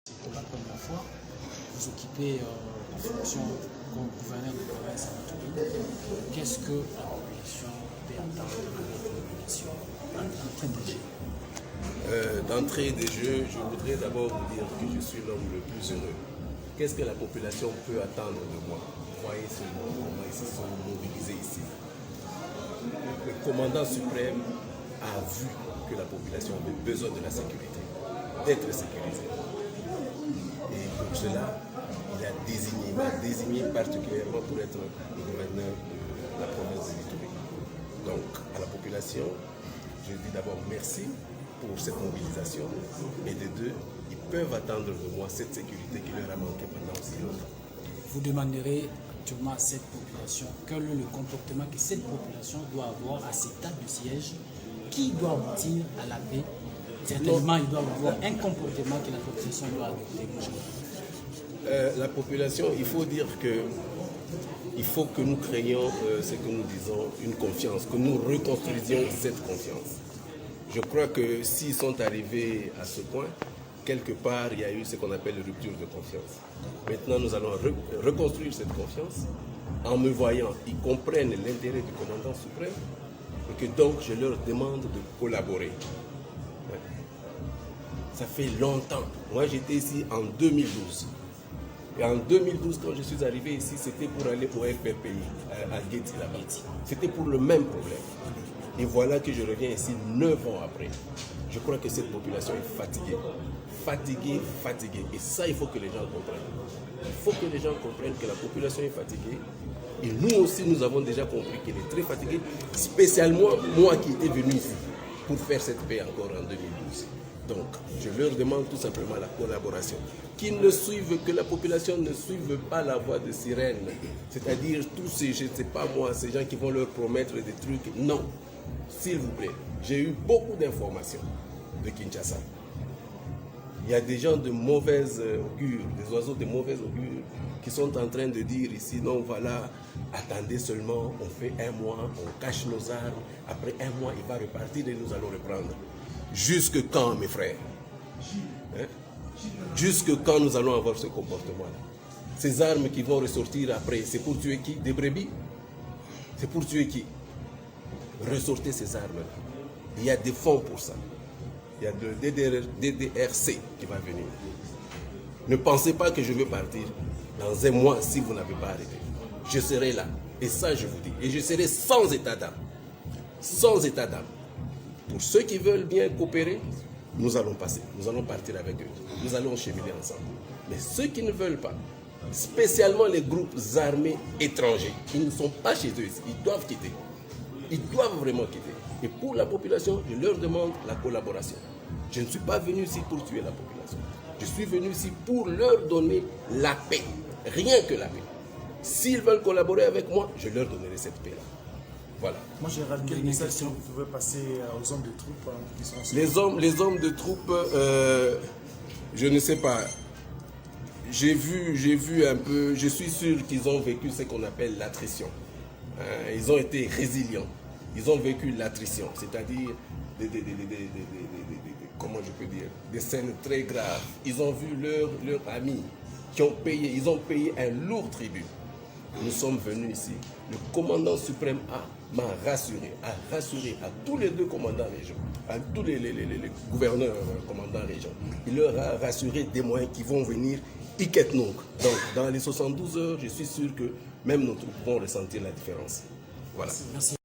Pour la première fois, vous occupez la fonction comme gouverneur de province à Matoury. Qu'est-ce que la population peut attendre de votre nomination en DG? D'entrée des jeux, je voudrais d'abord vous dire que je suis l'homme le plus heureux. Qu'est-ce que la population peut attendre de moi? Voyez seulement comment ils se sont mobilisés ici. Le commandant suprême a vu que la population avait besoin de la sécurité, d'être sécurisée. Et pour cela, il m'a désigné particulièrement pour être le gouverneur de la province de Matoury. Donc, à la population, je dis d'abord merci pour cette mobilisation, et de deux, ils peuvent attendre de moi cette sécurité qui leur a manqué pendant aussi longtemps. Vous demanderez actuellement à cette population quel est le comportement que cette population doit avoir à cet état de siège qui doit aboutir à la paix. Certainement, il doit avoir un comportement que la population doit adopter. La population, il faut dire que il faut que nous créions ce que nous disons, une confiance, que nous reconstruisions cette confiance. Je crois que s'ils sont arrivés à ce point, quelque part, il y a eu ce qu'on appelle une rupture de confiance. Maintenant, nous allons reconstruire cette confiance. En me voyant, ils comprennent l'intérêt du commandant suprême et que donc je leur demande de collaborer. Ça fait longtemps. Moi, j'étais ici en 2012. Et en 2012, quand je suis arrivé ici, c'était pour aller au FPPI, à Guéti là-bas. C'était pour le même problème. Et voilà que je reviens ici 9 ans après. Je crois que cette population est fatiguée. Fatiguée. Et ça, il faut que les gens comprennent. Il faut que les gens comprennent que la population est fatiguée. Et nous aussi, nous avons déjà compris qu'elle est très fatiguée. Spécialement moi qui étais venu ici pour faire cette paix encore en 2012. Donc, je leur demande tout simplement la collaboration. Que la population ne suive pas la voie de sirène. C'est-à-dire tous ces, je ne sais pas moi, ces gens qui vont leur promettre des trucs. Non. S'il vous plaît, j'ai eu beaucoup d'informations de Kinshasa. Il y a des gens de mauvaise augure, des oiseaux de mauvaise augure, qui sont en train de dire ici, non, voilà, attendez seulement, on fait un mois, on cache nos armes, après un mois, il va repartir et nous allons reprendre. Jusque quand, mes frères? Hein? Jusque quand nous allons avoir ce comportement-là? Ces armes qui vont ressortir après, c'est pour tuer qui? Des brebis? C'est pour tuer qui? Ressortez ces armes-là. Il y a des fonds pour ça. Il y a le DDRC qui va venir. Ne pensez pas que je vais partir dans un mois si vous n'avez pas arrêté. Je serai là. Et ça, je vous dis. Et je serai sans état d'âme. Sans état d'âme. Pour ceux qui veulent bien coopérer, nous allons passer. Nous allons partir avec eux. Nous allons cheminer ensemble. Mais ceux qui ne veulent pas, spécialement les groupes armés étrangers, qui ne sont pas chez eux, ils doivent quitter. Ils doivent vraiment quitter. Et pour la population, je leur demande la collaboration. Je ne suis pas venu ici pour tuer la population. Je suis venu ici pour leur donner la paix. Rien que la paix. S'ils veulent collaborer avec moi, je leur donnerai cette paix-là. Voilà. Moi, Gérald, quel message vous pouvez passer aux hommes de troupes qui sont les hommes de troupes, je ne sais pas. J'ai vu un peu, je suis sûr qu'ils ont vécu ce qu'on appelle l'attrition. Ils ont été résilients. Ils ont vécu l'attrition, c'est-à-dire comment je peux dire, des scènes très graves. Ils ont vu leurs amis qui ont payé, ils ont payé un lourd tribut. Nous sommes venus ici. Le commandant suprême m'a rassuré, a rassuré à tous les deux commandants régions, à tous les gouverneurs commandants régions. Il leur a rassuré des moyens qui vont venir Iketnouk. Donc, dans les 72 heures, je suis sûr que même nos troupes vont ressentir la différence. Voilà. Merci.